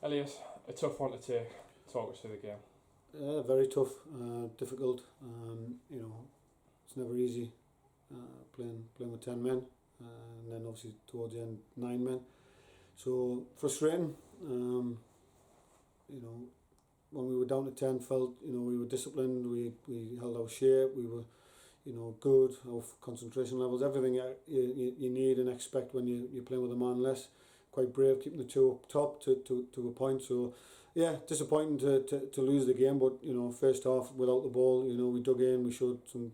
Elliott, a tough one to take. Talk us through the game. Very tough, difficult. It's never easy playing with 10 men, and then obviously towards the end 9 men. So frustrating. When we were down to 10, felt we were disciplined. We held our shape. We were good. Our concentration levels, everything you need and expect when you're playing with a man less. Quite brave, keeping the two up top to a point. So yeah, disappointing to lose the game. But first half without the ball, we dug in. We showed some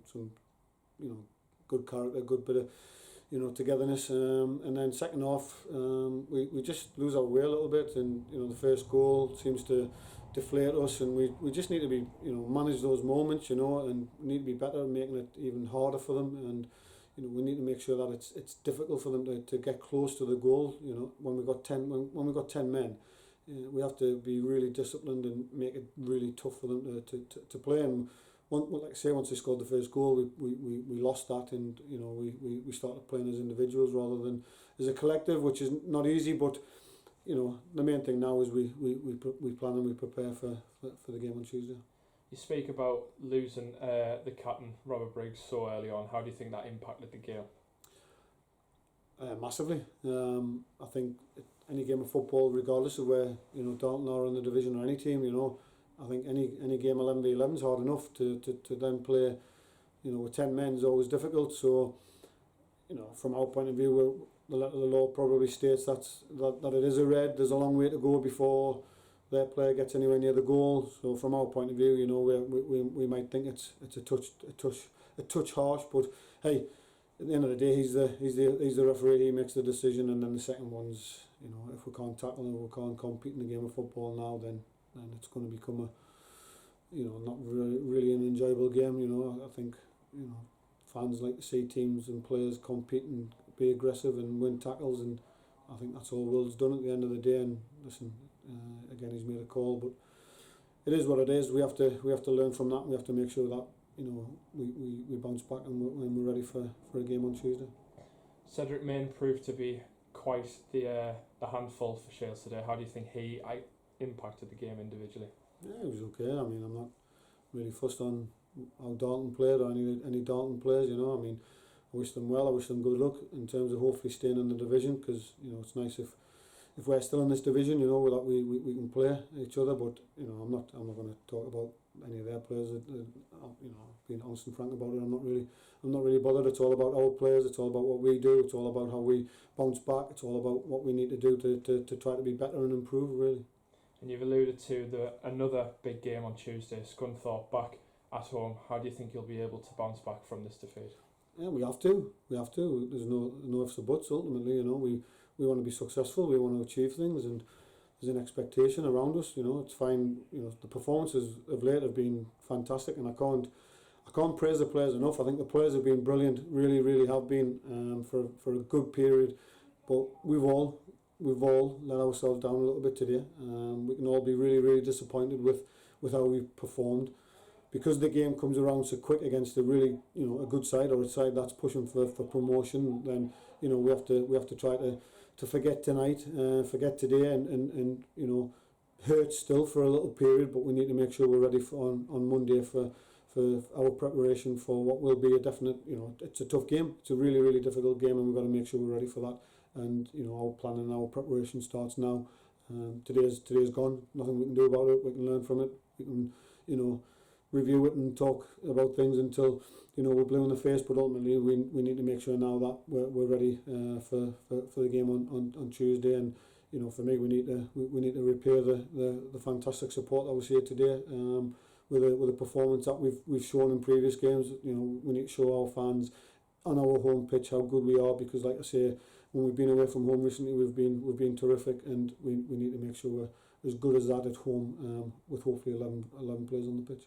good character, good bit of togetherness. And then second half, we just lose our way a little bit. And the first goal seems to deflate us, and we just need to be manage those moments, and need to be better, making it even harder for them. And we need to make sure that it's difficult for them to get close to the goal. When we got 10 men, we have to be really disciplined and make it really tough for them to play. And like I say, once they scored the first goal, we lost that, and we started playing as individuals rather than as a collective, which is not easy. But the main thing now is we plan and we prepare for the game on Tuesday. You speak about losing the captain, Robert Briggs, so early on. How do you think that impacted the game? Massively. I think any game of football, regardless of where Darlington are in the division or any team, I think any game 11v11 is hard enough to then play. With 10 men is always difficult. So from our point of view, the letter of the law probably states that it is a red. There's a long way to go before their player gets anywhere near the goal. So from our point of view, we might think it's a touch harsh, but hey, at the end of the day, he's the referee. He makes the decision, and then the second one's if we can't tackle and we can't compete in the game of football now, then it's going to become a not really an enjoyable game. I think fans like to see teams and players compete and be aggressive and win tackles, and I think that's all Will's done at the end of the day. And listen, again, he's made a call, but it is what it is. We have to learn from that. We have to make sure that we bounce back and we're ready for a game on Tuesday. Cedric Main proved to be quite the handful for Shales today. How do you think he impacted the game individually? Yeah, he was okay. I mean, I'm not really fussed on how Darlington played or any Darlington players. I wish them well. I wish them good luck in terms of hopefully staying in the division, because it's nice if we're still in this division, that we can play each other. But I'm not going to talk about any of their players. Being honest and frank about it, I'm not really bothered. It's all about our players. It's all about what we do. It's all about how we bounce back. It's all about what we need to do to try to be better and improve, really. And you've alluded to another big game on Tuesday, Scunthorpe back at home. How do you think you'll be able to bounce back from this defeat? Yeah, we have to. There's no ifs or buts. Ultimately, we want to be successful. We want to achieve things, and there's an expectation around us. It's fine. The performances of late have been fantastic, and I can't praise the players enough. I think the players have been brilliant. Really, really have been for a good period. But we've all let ourselves down a little bit today. We can all be really, really disappointed with how we performed. Because the game comes around so quick against a really a good side, or a side that's pushing for promotion, then we have to try to forget tonight, forget today, and hurt still for a little period. But we need to make sure we're ready on Monday for our preparation for what will be a definite. It's a tough game. It's a really, really difficult game, and we've got to make sure we're ready for that. And our planning, our preparation starts now. Today's gone. Nothing we can do about it. We can learn from it. We can review it and talk about things until we're blue in the face. But ultimately, we need to make sure now that we're ready for the game on Tuesday. And for me, we need to repair the fantastic support that was here today with a performance that we've shown in previous games. We need to show our fans on our home pitch how good we are, because like I say, when we've been away from home recently, we've been terrific, and we need to make sure we're as good as that at home with hopefully 11 players on the pitch.